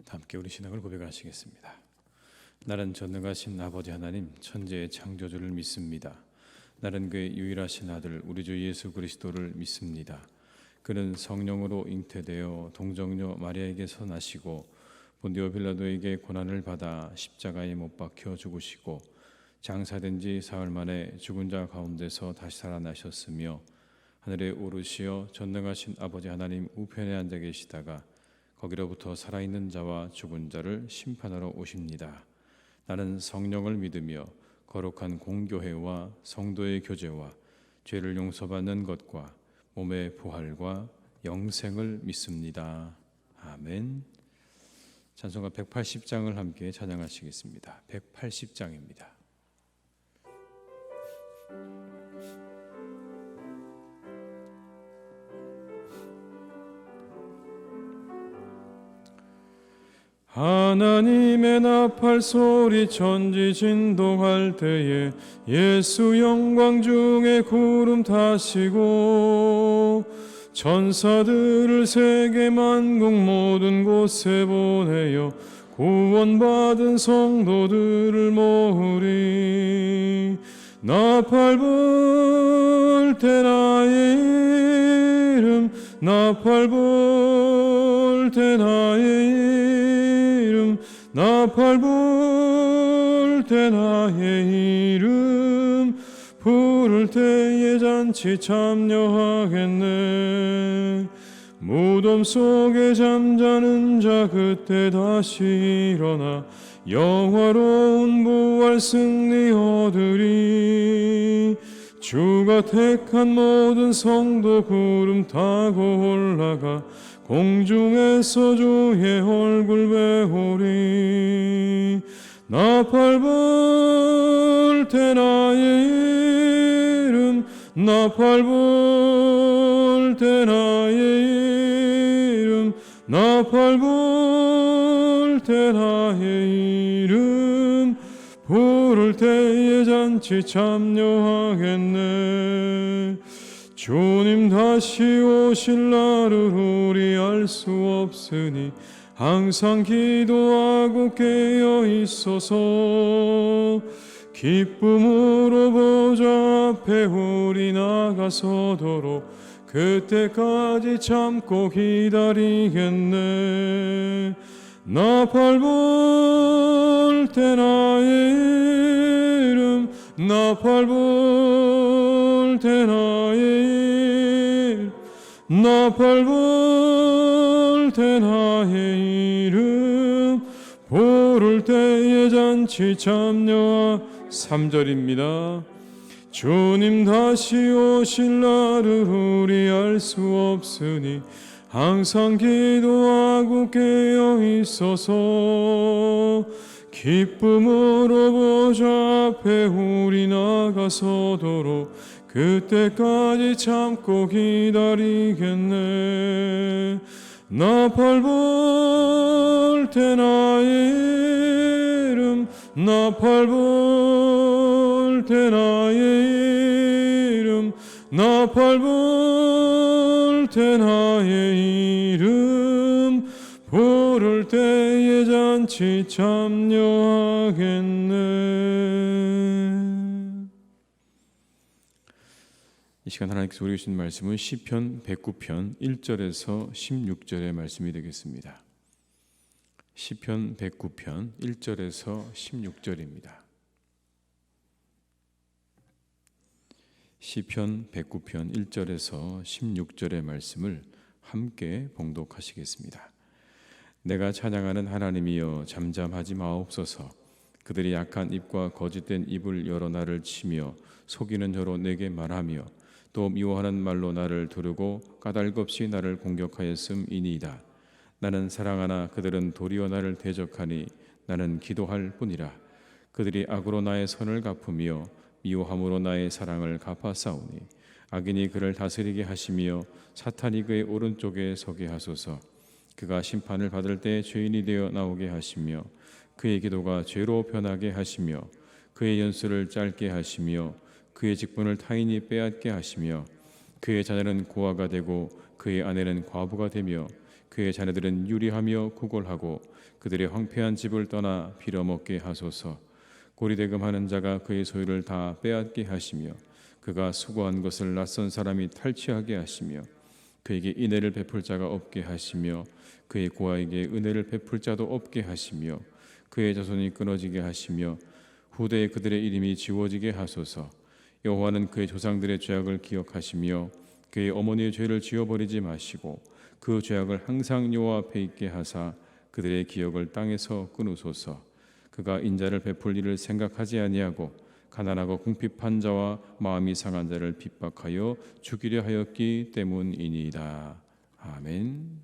함께 우리 신앙을 고백하시겠습니다. 나는 전능하신 아버지 하나님 천지의 창조주를 믿습니다. 나는 그의 유일하신 아들 우리 주 예수 그리스도를 믿습니다. 그는 성령으로 잉태되어 동정녀 마리아에게서 나시고 본디오 빌라도에게 고난을 받아 십자가에 못 박혀 죽으시고 장사된 지 사흘 만에 죽은 자 가운데서 다시 살아나셨으며 하늘에 오르시어 전능하신 아버지 하나님 우편에 앉아 계시다가 거기로부터 살아있는 자와 죽은 자를 심판하러 오십니다. 나는 성령을 믿으며 거룩한 공교회와 성도의 교제와 죄를 용서받는 것과 몸의 부활과 영생을 믿습니다. 아멘. 찬송가 180장을 함께 찬양하시겠습니다. 180장입니다. 하나님의 나팔 소리 천지 진동할 때에 예수 영광 중에 구름 타시고 천사들을 세계 만국 모든 곳에 보내어 구원받은 성도들을 모으리. 나팔 불 때 나의 이름 나팔 불 때 나의 이름 나팔 불 때 나의 이름 부를 때에 잔치 참여하겠네. 무덤 속에 잠자는 자 그때 다시 일어나 영화로운 부활 승리 얻으리. 주가 택한 모든 성도 구름 타고 올라가 공중에서 주의 얼굴 배우리. 나팔 불 때 나의 이름 나팔 불 때 나의 이름 나팔 불 때 나의 이름 부를 때에 잔치 참여하겠네. 주님 다시 오실 날을 우리 알 수 없으니 항상 기도하고 깨어 있어서 기쁨으로 보좌 앞에 우리 나가서도록 그때까지 참고 기다리겠네. 나팔 불 때 나의 이름 나팔 불 때 나의 이름 나팔 불 때 나의 이름 부를 때에 잔치 참여하. 3절입니다. 주님 다시 오실 날을 우리 알 수 없으니 항상 기도하고 깨어 있어서 기쁨으로 보좌 앞에 우리 나가서도록 그때까지 참고 기다리겠네. 나팔 불 때 나의 이름 나팔 불 때 나의 이름 나팔 불 때 나의 이름 부를 때에 잔치 참여하겠네. 이 시간 하나님께서 우리에게 주신 말씀은 시편 109편 1절에서 16절의 말씀이 되겠습니다. 시편 109편 1절에서 16절입니다. 시편 109편 1절에서 16절의 말씀을 함께 봉독하시겠습니다. 내가 찬양하는 하나님이여 잠잠하지 마옵소서. 그들이 약한 입과 거짓된 입을 열어 나를 치며 속이는 저로 내게 말하며 또 미워하는 말로 나를 두르고 까닭없이 나를 공격하였음이니이다. 나는 사랑하나 그들은 도리어 나를 대적하니 나는 기도할 뿐이라. 그들이 악으로 나의 선을 갚으며 미워함으로 나의 사랑을 갚아싸우니 악인이 그를 다스리게 하시며 사탄이 그의 오른쪽에 서게 하소서. 그가 심판을 받을 때 죄인이 되어 나오게 하시며 그의 기도가 죄로 변하게 하시며 그의 연수를 짧게 하시며 그의 직분을 타인이 빼앗게 하시며 그의 자녀는 고아가 되고 그의 아내는 과부가 되며 그의 자녀들은 유리하며 구골하고 그들의 황폐한 집을 떠나 빌어먹게 하소서. 고리대금하는 자가 그의 소유를 다 빼앗게 하시며 그가 수고한 것을 낯선 사람이 탈취하게 하시며 그에게 인애를 베풀 자가 없게 하시며 그의 고아에게 은혜를 베풀 자도 없게 하시며 그의 자손이 끊어지게 하시며 후대에 그들의 이름이 지워지게 하소서. 여호와는 그의 조상들의 죄악을 기억하시며 그의 어머니의 죄를 지워버리지 마시고 그 죄악을 항상 여호와 앞에 있게 하사 그들의 기억을 땅에서 끊으소서. 그가 인자를 베풀 일을 생각하지 아니하고 가난하고 궁핍한 자와 마음이 상한 자를 핍박하여 죽이려 하였기 때문이니이다. 아멘.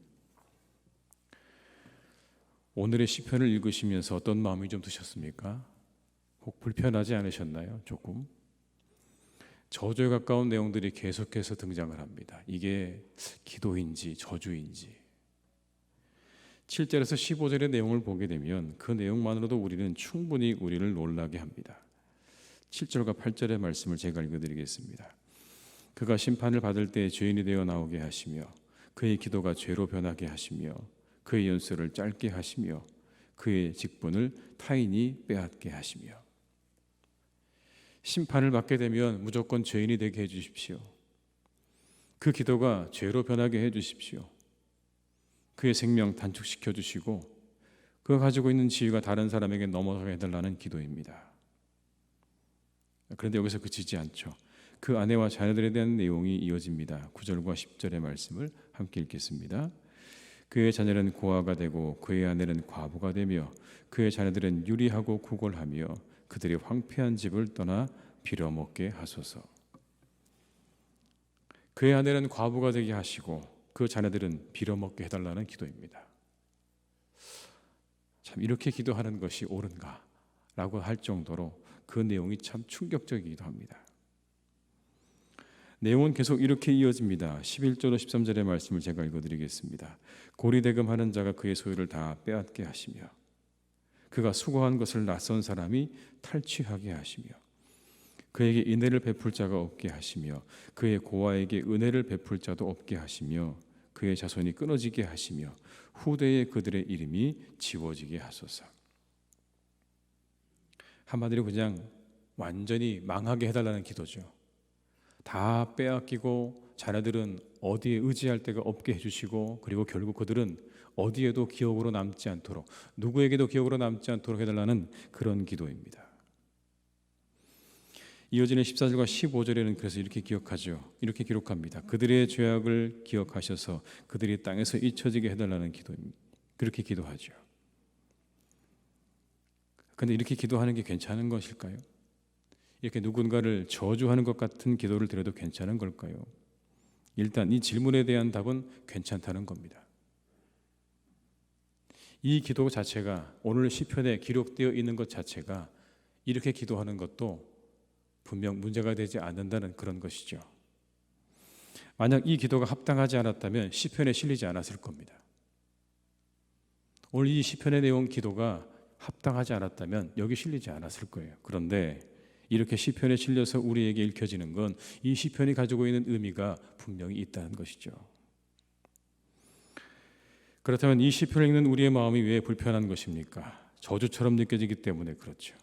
오늘의 시편을 읽으시면서 어떤 마음이 좀 드셨습니까? 혹 불편하지 않으셨나요? 조금? 저주에 가까운 내용들이 계속해서 등장을 합니다. 이게 기도인지 저주인지. 7절에서 15절의 내용을 보게 되면 그 내용만으로도 우리는 충분히 우리를 놀라게 합니다. 7절과 8절의 말씀을 제가 읽어드리겠습니다. 그가 심판을 받을 때 죄인이 되어 나오게 하시며 그의 기도가 죄로 변하게 하시며 그의 연수를 짧게 하시며 그의 직분을 타인이 빼앗게 하시며. 심판을 받게 되면 무조건 죄인이 되게 해주십시오. 그 기도가 죄로 변하게 해주십시오. 그의 생명 단축시켜 주시고 그가 가지고 있는 지위가 다른 사람에게 넘어가게 해달라는 기도입니다. 그런데 여기서 그치지 않죠. 그 아내와 자녀들에 대한 내용이 이어집니다. 9절과 10절의 말씀을 함께 읽겠습니다. 그의 자녀는 고아가 되고 그의 아내는 과부가 되며 그의 자녀들은 유리하고 구골하며 그들의 황폐한 집을 떠나 빌어먹게 하소서. 그의 아내는 과부가 되게 하시고 그 자녀들은 빌어먹게 해달라는 기도입니다. 참 이렇게 기도하는 것이 옳은가? 라고 할 정도로 그 내용이 참 충격적이기도 합니다. 내용은 계속 이렇게 이어집니다. 11절로 13절의 말씀을 제가 읽어드리겠습니다. 고리대금하는 자가 그의 소유를 다 빼앗게 하시며 그가 수고한 것을 낯선 사람이 탈취하게 하시며 그에게 인애를 베풀 자가 없게 하시며 그의 고아에게 은혜를 베풀 자도 없게 하시며 그의 자손이 끊어지게 하시며 후대에 그들의 이름이 지워지게 하소서. 한마디로 그냥 완전히 망하게 해달라는 기도죠. 다 빼앗기고 자녀들은 어디에 의지할 데가 없게 해주시고 그리고 결국 그들은 어디에도 기억으로 남지 않도록 누구에게도 기억으로 남지 않도록 해달라는 그런 기도입니다. 이어지는 14절과 15절에는 그래서 이렇게 기억하죠. 이렇게 기록합니다. 그들의 죄악을 기억하셔서 그들이 땅에서 잊혀지게 해달라는 기도입니다. 그렇게 기도하죠. 그런데 이렇게 기도하는 게 괜찮은 것일까요? 이렇게 누군가를 저주하는 것 같은 기도를 드려도 괜찮은 걸까요? 일단 이 질문에 대한 답은 괜찮다는 겁니다. 이 기도 자체가 오늘 시편에 기록되어 있는 것 자체가 이렇게 기도하는 것도 분명 문제가 되지 않는다는 그런 것이죠. 만약 이 기도가 합당하지 않았다면 시편에 실리지 않았을 겁니다. 오늘 이 시편의 내용 기도가 합당하지 않았다면 여기 실리지 않았을 거예요. 그런데 이렇게 시편에 실려서 우리에게 읽혀지는 건 이 시편이 가지고 있는 의미가 분명히 있다는 것이죠. 그렇다면 이 시편을 읽는 우리의 마음이 왜 불편한 것입니까? 저주처럼 느껴지기 때문에 그렇죠.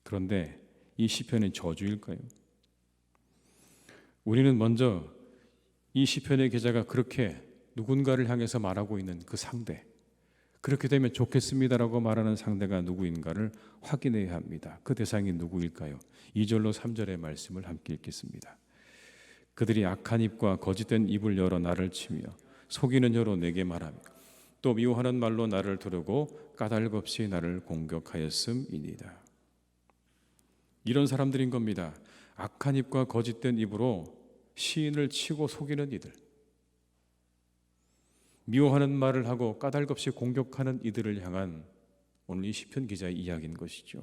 그런데 이 시편은 저주일까요? 우리는 먼저 이 시편의 기자가 그렇게 누군가를 향해서 말하고 있는 그 상대, 그렇게 되면 좋겠습니다라고 말하는 상대가 누구인가를 확인해야 합니다. 그 대상이 누구일까요? 2절로 3절의 말씀을 함께 읽겠습니다. 그들이 악한 입과 거짓된 입을 열어 나를 치며 속이는 혀로 내게 말하며 또 미워하는 말로 나를 두르고 까닭없이 나를 공격하였음이니이다. 이런 사람들인 겁니다. 악한 입과 거짓된 입으로 시인을 치고 속이는 이들, 미워하는 말을 하고 까닭없이 공격하는 이들을 향한 오늘 이 시편 기자의 이야기인 것이죠.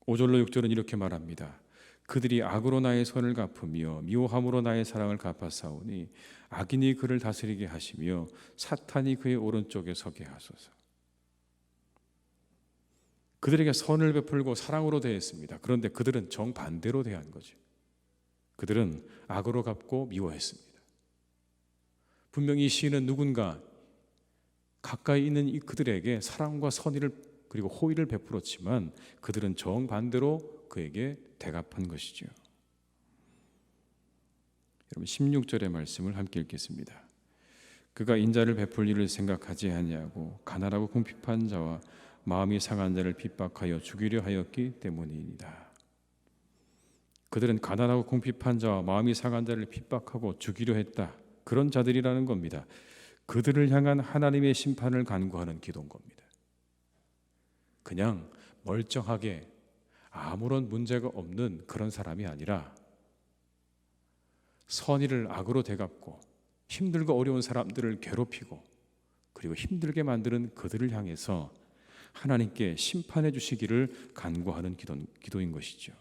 5절로 6절은 이렇게 말합니다. 그들이 악으로 나의 선을 갚으며 미워함으로 나의 사랑을 갚아싸우니 악인이 그를 다스리게 하시며 사탄이 그의 오른쪽에 서게 하소서. 그들에게 선을 베풀고 사랑으로 대했습니다. 그런데 그들은 정반대로 대한 거죠. 그들은 악으로 갚고 미워했습니다. 분명히 이 시인은 누군가 가까이 있는 그들에게 사랑과 선의를 그리고 호의를 베풀었지만 그들은 정반대로 그에게 대갚한 것이죠. 여러분 16절의 말씀을 함께 읽겠습니다. 그가 인자를 베풀 일을 생각하지 아니하고 가난하고 궁핍한 자와 마음이 상한 자를 핍박하여 죽이려 하였기 때문이니이다. 그들은 가난하고 궁핍한 자와 마음이 상한 자를 핍박하고 죽이려 했다. 그런 자들이라는 겁니다. 그들을 향한 하나님의 심판을 간구하는 기도인 겁니다. 그냥 멀쩡하게 아무런 문제가 없는 그런 사람이 아니라 선의를 악으로 되갚고 힘들고 어려운 사람들을 괴롭히고 그리고 힘들게 만드는 그들을 향해서 하나님께 심판해 주시기를 간구하는 기도인 것이죠.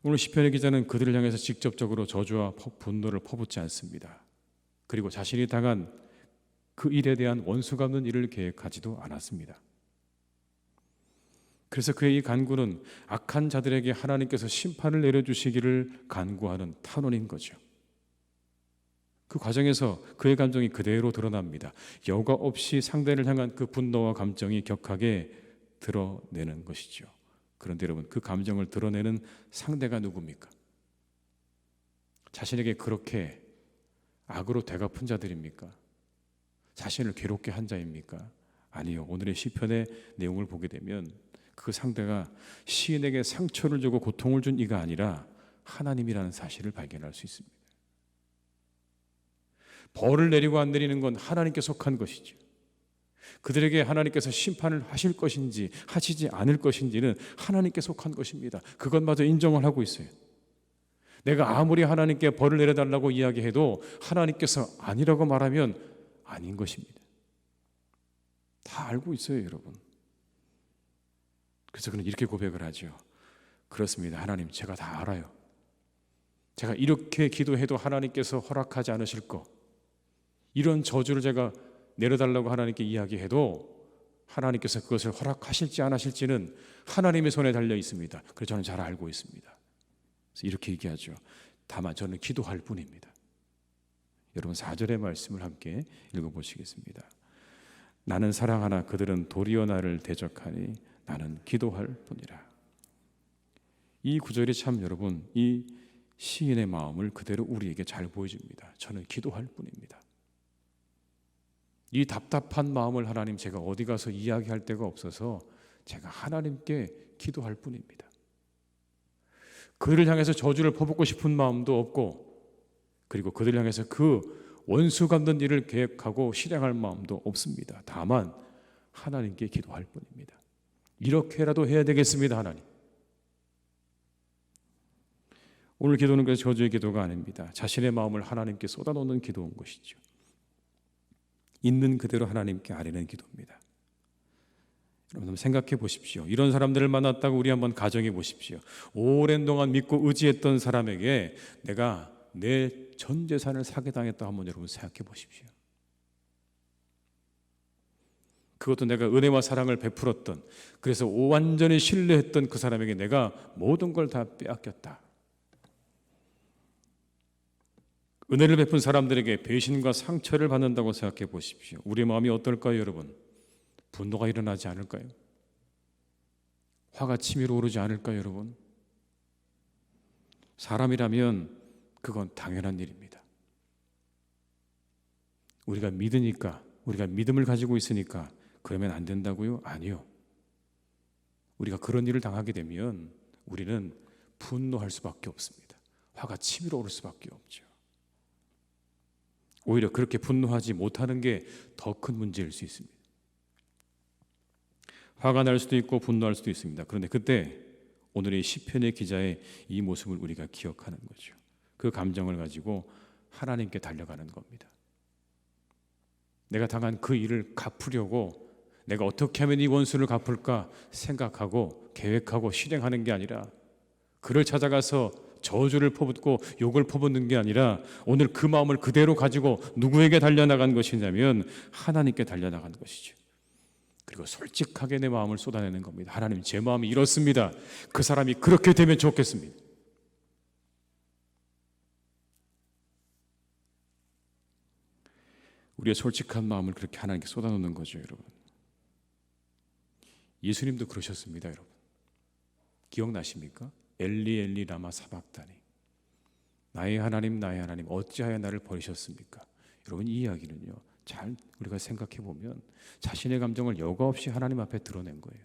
오늘 시편의 기자는 그들을 향해서 직접적으로 저주와 분노를 퍼붓지 않습니다. 그리고 자신이 당한 그 일에 대한 원수가 없는 일을 계획하지도 않았습니다. 그래서 그의 이 간구는 악한 자들에게 하나님께서 심판을 내려주시기를 간구하는 탄원인 거죠. 그 과정에서 그의 감정이 그대로 드러납니다. 여과 없이 상대를 향한 그 분노와 감정이 격하게 드러내는 것이죠. 그런데 여러분, 그 감정을 드러내는 상대가 누굽니까? 자신에게 그렇게 악으로 되갚은 자들입니까? 자신을 괴롭게 한 자입니까? 아니요. 오늘의 시편의 내용을 보게 되면 그 상대가 시인에게 상처를 주고 고통을 준 이가 아니라 하나님이라는 사실을 발견할 수 있습니다. 벌을 내리고 안 내리는 건 하나님께 속한 것이죠. 그들에게 하나님께서 심판을 하실 것인지 하시지 않을 것인지는 하나님께 속한 것입니다. 그것마저 인정을 하고 있어요. 내가 아무리 하나님께 벌을 내려달라고 이야기해도 하나님께서 아니라고 말하면 아닌 것입니다. 다 알고 있어요, 여러분. 그래서 그는 이렇게 고백을 하죠. 그렇습니다. 하나님, 제가 다 알아요. 제가 이렇게 기도해도 하나님께서 허락하지 않으실 거, 이런 저주를 제가 내려달라고 하나님께 이야기해도 하나님께서 그것을 허락하실지 안 하실지는 하나님의 손에 달려 있습니다. 그래서 저는 잘 알고 있습니다. 그래서 이렇게 얘기하죠. 다만 저는 기도할 뿐입니다. 여러분 4절의 말씀을 함께 읽어보시겠습니다. 나는 사랑하나 그들은 도리어 나를 대적하니 나는 기도할 뿐이라. 이 구절이 참 여러분 이 시인의 마음을 그대로 우리에게 잘 보여줍니다. 저는 기도할 뿐입니다. 이 답답한 마음을 하나님, 제가 어디 가서 이야기할 데가 없어서 제가 하나님께 기도할 뿐입니다. 그들을 향해서 저주를 퍼붓고 싶은 마음도 없고, 그리고 그들을 향해서 그 원수 갚는 일을 계획하고 실행할 마음도 없습니다. 다만 하나님께 기도할 뿐입니다. 이렇게라도 해야 되겠습니다. 하나님. 오늘 기도는 그래서 저주의 기도가 아닙니다. 자신의 마음을 하나님께 쏟아놓는 기도인 것이죠. 있는 그대로 하나님께 아뢰는 기도입니다. 여러분 생각해 보십시오. 이런 사람들을 만났다고 우리 한번 가정해 보십시오. 오랜 동안 믿고 의지했던 사람에게 내가 내 전 재산을 사기당했다 한번 여러분 생각해 보십시오. 그것도 내가 은혜와 사랑을 베풀었던, 그래서 완전히 신뢰했던 그 사람에게 내가 모든 걸 다 빼앗겼다. 은혜를 베푼 사람들에게 배신과 상처를 받는다고 생각해 보십시오. 우리의 마음이 어떨까요, 여러분? 분노가 일어나지 않을까요? 화가 치밀어 오르지 않을까요, 여러분? 사람이라면 그건 당연한 일입니다. 우리가 믿으니까, 우리가 믿음을 가지고 있으니까 그러면 안 된다고요? 아니요. 우리가 그런 일을 당하게 되면 우리는 분노할 수밖에 없습니다. 화가 치밀어 오를 수밖에 없죠. 오히려 그렇게 분노하지 못하는 게 더 큰 문제일 수 있습니다. 화가 날 수도 있고 분노할 수도 있습니다. 그런데 그때 오늘의 시편의 기자의 이 모습을 우리가 기억하는 거죠. 그 감정을 가지고 하나님께 달려가는 겁니다. 내가 당한 그 일을 갚으려고 내가 어떻게 하면 이 원수를 갚을까 생각하고 계획하고 실행하는 게 아니라, 그를 찾아가서 저주를 퍼붓고 욕을 퍼붓는 게 아니라 오늘 그 마음을 그대로 가지고 누구에게 달려나간 것이냐면 하나님께 달려나간 것이죠. 그리고 솔직하게 내 마음을 쏟아내는 겁니다. 하나님, 제 마음이 이렇습니다. 그 사람이 그렇게 되면 좋겠습니다. 우리의 솔직한 마음을 그렇게 하나님께 쏟아놓는 거죠, 여러분. 예수님도 그러셨습니다, 여러분. 기억나십니까? 엘리 엘리 라마 사박다니, 나의 하나님 나의 하나님 어찌하여 나를 버리셨습니까? 여러분, 이 이야기는요, 잘 우리가 생각해 보면 자신의 감정을 여과 없이 하나님 앞에 드러낸 거예요.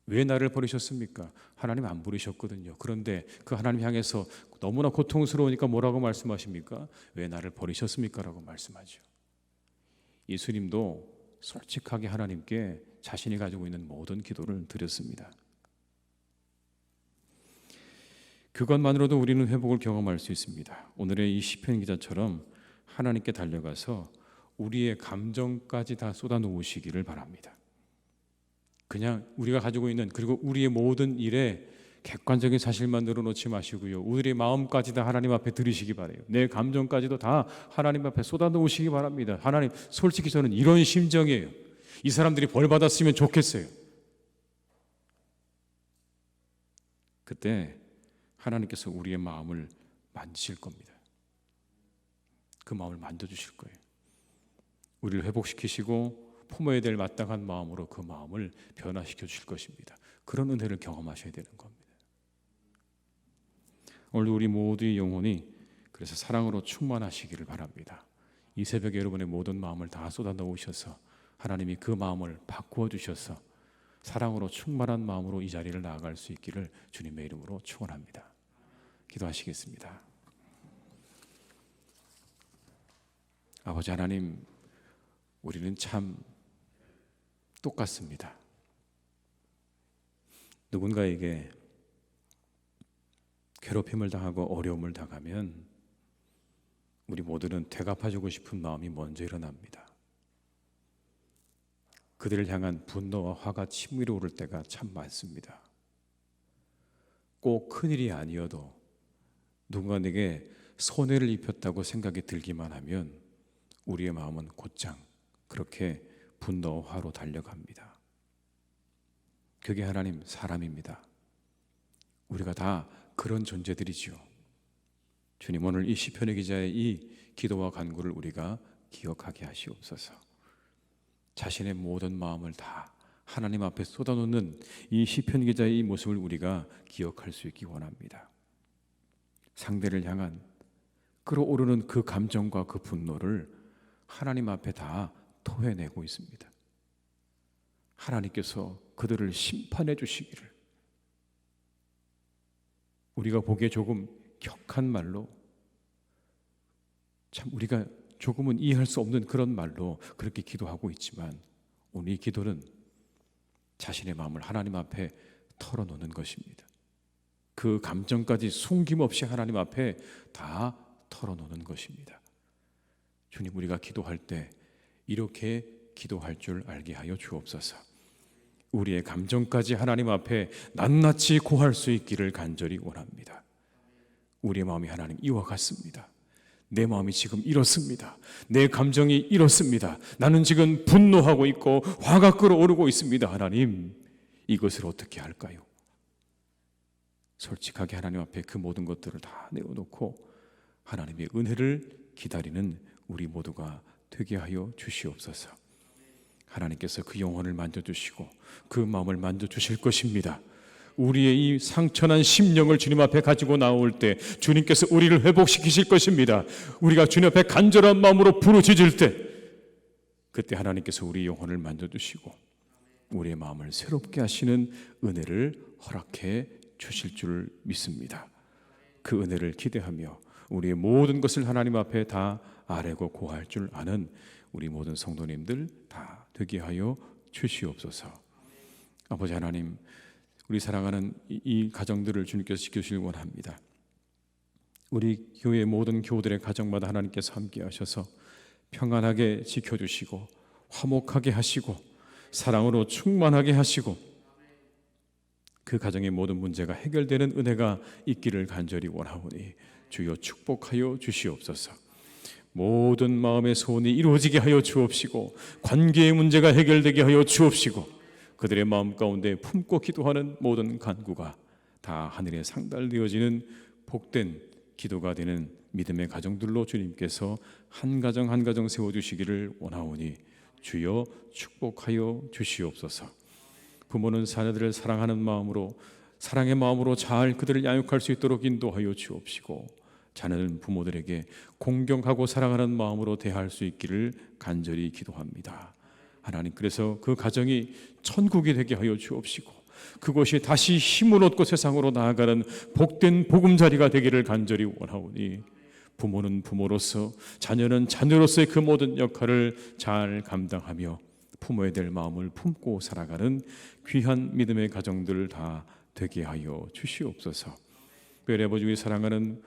왜 나를 버리셨습니까? 하나님 안 부르셨거든요. 그런데 그 하나님 향해서 너무나 고통스러우니까 뭐라고 말씀하십니까? 왜 나를 버리셨습니까? 라고 말씀하죠. 예수님도 솔직하게 하나님께 자신이 가지고 있는 모든 기도를 드렸습니다. 그것만으로도 우리는 회복을 경험할 수 있습니다. 오늘의 이 시편 기자처럼 하나님께 달려가서 우리의 감정까지 다 쏟아놓으시기를 바랍니다. 그냥 우리가 가지고 있는, 그리고 우리의 모든 일에 객관적인 사실만 늘어놓지 마시고요, 우리의 마음까지 다 하나님 앞에 드리시기 바라요. 내 감정까지도 다 하나님 앞에 쏟아놓으시기 바랍니다. 하나님, 솔직히 저는 이런 심정이에요. 이 사람들이 벌 받았으면 좋겠어요. 그때 하나님께서 우리의 마음을 만지실 겁니다. 그 마음을 만져주실 거예요. 우리를 회복시키시고 품어야 될 마땅한 마음으로 그 마음을 변화시켜 주실 것입니다. 그런 은혜를 경험하셔야 되는 겁니다. 오늘 우리 모두의 영혼이 그래서 사랑으로 충만하시기를 바랍니다. 이 새벽에 여러분의 모든 마음을 다 쏟아넣으셔서 하나님이 그 마음을 바꾸어 주셔서 사랑으로 충만한 마음으로 이 자리를 나아갈 수 있기를 주님의 이름으로 축원합니다. 기도하시겠습니다. 아버지 하나님, 우리는 참 똑같습니다. 누군가에게 괴롭힘을 당하고 어려움을 당하면 우리 모두는 되갚아주고 싶은 마음이 먼저 일어납니다. 그들을 향한 분노와 화가 치밀어 오를 때가 참 많습니다. 꼭 큰일이 아니어도 누군가 내게 손해를 입혔다고 생각이 들기만 하면 우리의 마음은 곧장 그렇게 분노와 화로 달려갑니다. 그게 하나님, 사람입니다. 우리가 다 그런 존재들이지요. 주님, 오늘 이 시편의 기자의 이 기도와 간구를 우리가 기억하게 하시옵소서. 자신의 모든 마음을 다 하나님 앞에 쏟아놓는 이 시편 기자의 이 모습을 우리가 기억할 수 있기 원합니다. 상대를 향한 끓어오르는 그 감정과 그 분노를 하나님 앞에 다 토해내고 있습니다. 하나님께서 그들을 심판해 주시기를. 우리가 보기에 조금 격한 말로, 참 우리가 조금은 이해할 수 없는 그런 말로 그렇게 기도하고 있지만, 오늘 이 기도는 자신의 마음을 하나님 앞에 털어놓는 것입니다. 그 감정까지 숨김없이 하나님 앞에 다 털어놓는 것입니다. 주님, 우리가 기도할 때 이렇게 기도할 줄 알게 하여 주옵소서. 우리의 감정까지 하나님 앞에 낱낱이 고할 수 있기를 간절히 원합니다. 우리의 마음이 하나님 이와 같습니다. 내 마음이 지금 이렇습니다. 내 감정이 이렇습니다. 나는 지금 분노하고 있고 화가 끓어오르고 있습니다. 하나님, 이것을 어떻게 할까요? 솔직하게 하나님 앞에 그 모든 것들을 다 내어놓고 하나님의 은혜를 기다리는 우리 모두가 되게 하여 주시옵소서. 하나님께서 그 영혼을 만져주시고 그 마음을 만져주실 것입니다. 우리의 이 상처난 심령을 주님 앞에 가지고 나올 때 주님께서 우리를 회복시키실 것입니다. 우리가 주님 앞에 간절한 마음으로 부르짖을 때 그때 하나님께서 우리 영혼을 만져주시고 우리의 마음을 새롭게 하시는 은혜를 허락해 주실 줄 믿습니다. 그 은혜를 기대하며 우리의 모든 것을 하나님 앞에 다 아뢰고 고할 줄 아는 우리 모든 성도님들 다 되게 하여 주시옵소서. 아버지 하나님, 우리 사랑하는 이 가정들을 주님께서 지켜주시길 원합니다. 우리 교회 모든 교우들의 가정마다 하나님께서 함께 하셔서 평안하게 지켜주시고 화목하게 하시고 사랑으로 충만하게 하시고 그 가정의 모든 문제가 해결되는 은혜가 있기를 간절히 원하오니 주여 축복하여 주시옵소서. 모든 마음의 소원이 이루어지게 하여 주옵시고 관계의 문제가 해결되게 하여 주옵시고 그들의 마음 가운데 품고 기도하는 모든 간구가 다 하늘에 상달되어지는 복된 기도가 되는 믿음의 가정들로 주님께서 한 가정 한 가정 세워주시기를 원하오니 주여 축복하여 주시옵소서. 부모는 자녀들을 사랑하는 마음으로, 사랑의 마음으로 잘 그들을 양육할 수 있도록 인도하여 주옵시고, 자녀는 부모들에게 공경하고 사랑하는 마음으로 대할 수 있기를 간절히 기도합니다. 하나님, 그래서 그 가정이 천국이 되게 하여 주옵시고, 그것이 다시 힘을 얻고 세상으로 나아가는 복된 보금자리가 되기를 간절히 원하오니, 부모는 부모로서, 자녀는 자녀로서의 그 모든 역할을 잘 감당하며 품어야 될 마음을 품고 살아가는 귀한 믿음의 가정들 다 되게 하여 주시옵소서. 특별히 아버지, 우리 사랑하는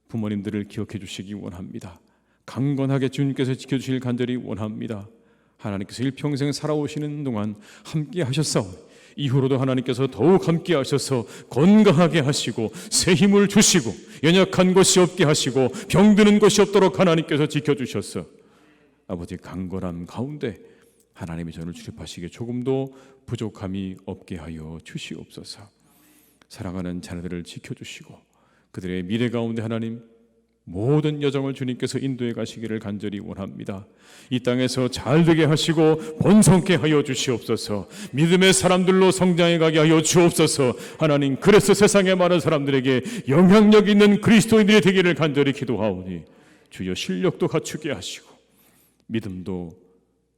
부모님들을 기억해 주시기 원합니다. 강건하게 주님께서 지켜주실 간절히 원합니다. 하나님께서 일평생 살아오시는 동안 함께 하셨사오니 이후로도 하나님께서 더욱 함께 하셔서 건강하게 하시고 새 힘을 주시고 연약한 것이 없게 하시고 병드는 것이 없도록 하나님께서 지켜주셔서 아버지 강건함 가운데 하나님이 저를 출입하시기에 조금도 부족함이 없게 하여 주시옵소서. 사랑하는 자녀들을 지켜주시고 그들의 미래 가운데 하나님 모든 여정을 주님께서 인도해 가시기를 간절히 원합니다. 이 땅에서 잘되게 하시고 번성케 하여 주시옵소서. 믿음의 사람들로 성장해 가게 하여 주옵소서. 하나님, 그래서 세상의 많은 사람들에게 영향력 있는 그리스도인들이 되기를 간절히 기도하오니 주여 실력도 갖추게 하시고 믿음도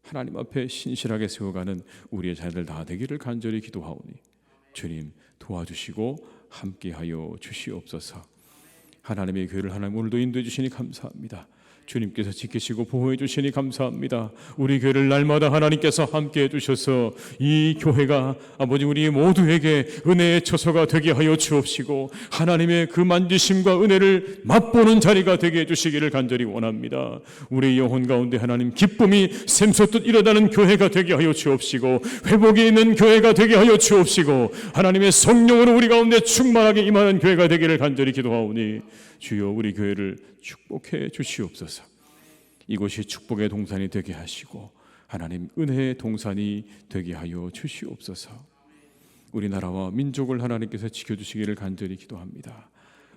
하나님 앞에 신실하게 세워가는 우리의 자녀들 다 되기를 간절히 기도하오니 주님 도와주시고 함께하여 주시옵소서. 하나님의 교회를 하나님 오늘도 인도해 주시니 감사합니다. 주님께서 지키시고 보호해 주시니 감사합니다. 우리 교회를 날마다 하나님께서 함께해 주셔서 이 교회가 아버지 우리 모두에게 은혜의 처소가 되게 하여 주옵시고 하나님의 그 만지심과 은혜를 맛보는 자리가 되게 해 주시기를 간절히 원합니다. 우리 영혼 가운데 하나님 기쁨이 샘솟듯 일어나는 교회가 되게 하여 주옵시고 회복이 있는 교회가 되게 하여 주옵시고 하나님의 성령으로 우리 가운데 충만하게 임하는 교회가 되기를 간절히 기도하오니 주여 우리 교회를 축복해 주시옵소서. 이곳이 축복의 동산이 되게 하시고 하나님 은혜의 동산이 되게 하여 주시옵소서. 우리나라와 민족을 하나님께서 지켜주시기를 간절히 기도합니다.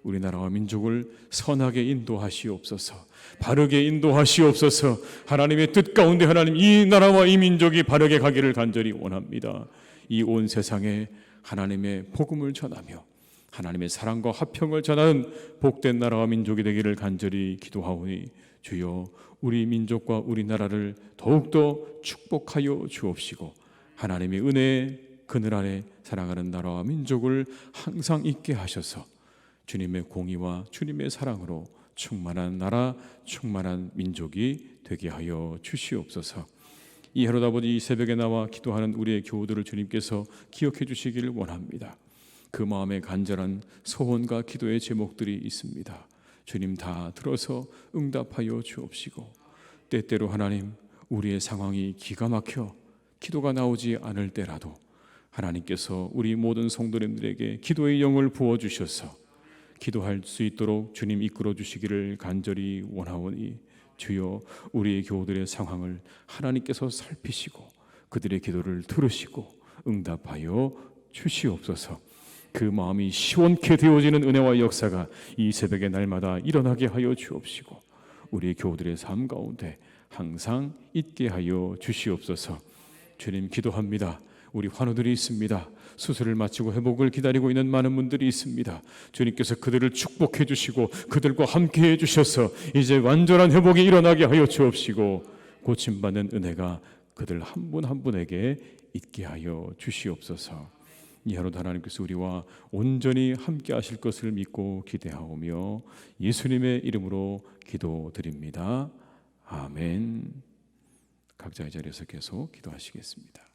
우리나라와 민족을 선하게 인도하시옵소서. 바르게 인도하시옵소서. 하나님의 뜻 가운데 하나님 이 나라와 이 민족이 바르게 가기를 간절히 원합니다. 이 온 세상에 하나님의 복음을 전하며 하나님의 사랑과 화평을 전하는 복된 나라와 민족이 되기를 간절히 기도하오니 주여 우리 민족과 우리나라를 더욱더 축복하여 주옵시고 하나님의 은혜의 그늘 아래 살아가는 나라와 민족을 항상 있게 하셔서 주님의 공의와 주님의 사랑으로 충만한 나라, 충만한 민족이 되게 하여 주시옵소서. 이 하루 아버지 이 새벽에 나와 기도하는 우리의 교우들을 주님께서 기억해 주시기를 원합니다. 그 마음에 간절한 소원과 기도의 제목들이 있습니다. 주님 다 들어서 응답하여 주옵시고 때때로 하나님 우리의 상황이 기가 막혀 기도가 나오지 않을 때라도 하나님께서 우리 모든 성도님들에게 기도의 영을 부어주셔서 기도할 수 있도록 주님 이끌어 주시기를 간절히 원하오니 주여 우리의 교우들의 상황을 하나님께서 살피시고 그들의 기도를 들으시고 응답하여 주시옵소서. 그 마음이 시원케 되어지는 은혜와 역사가 이 새벽에 날마다 일어나게 하여 주옵시고 우리 교우들의 삶 가운데 항상 있게 하여 주시옵소서. 주님 기도합니다. 우리 환우들이 있습니다. 수술을 마치고 회복을 기다리고 있는 많은 분들이 있습니다. 주님께서 그들을 축복해 주시고 그들과 함께 해 주셔서 이제 완전한 회복이 일어나게 하여 주옵시고 고침받는 은혜가 그들 한 분 한 분에게 있게 하여 주시옵소서. 이 하루도 하나님께서 우리와 온전히 함께 하실 것을 믿고 기대하오며 예수님의 이름으로 기도드립니다. 아멘. 각자의 자리에서 계속 기도하시겠습니다.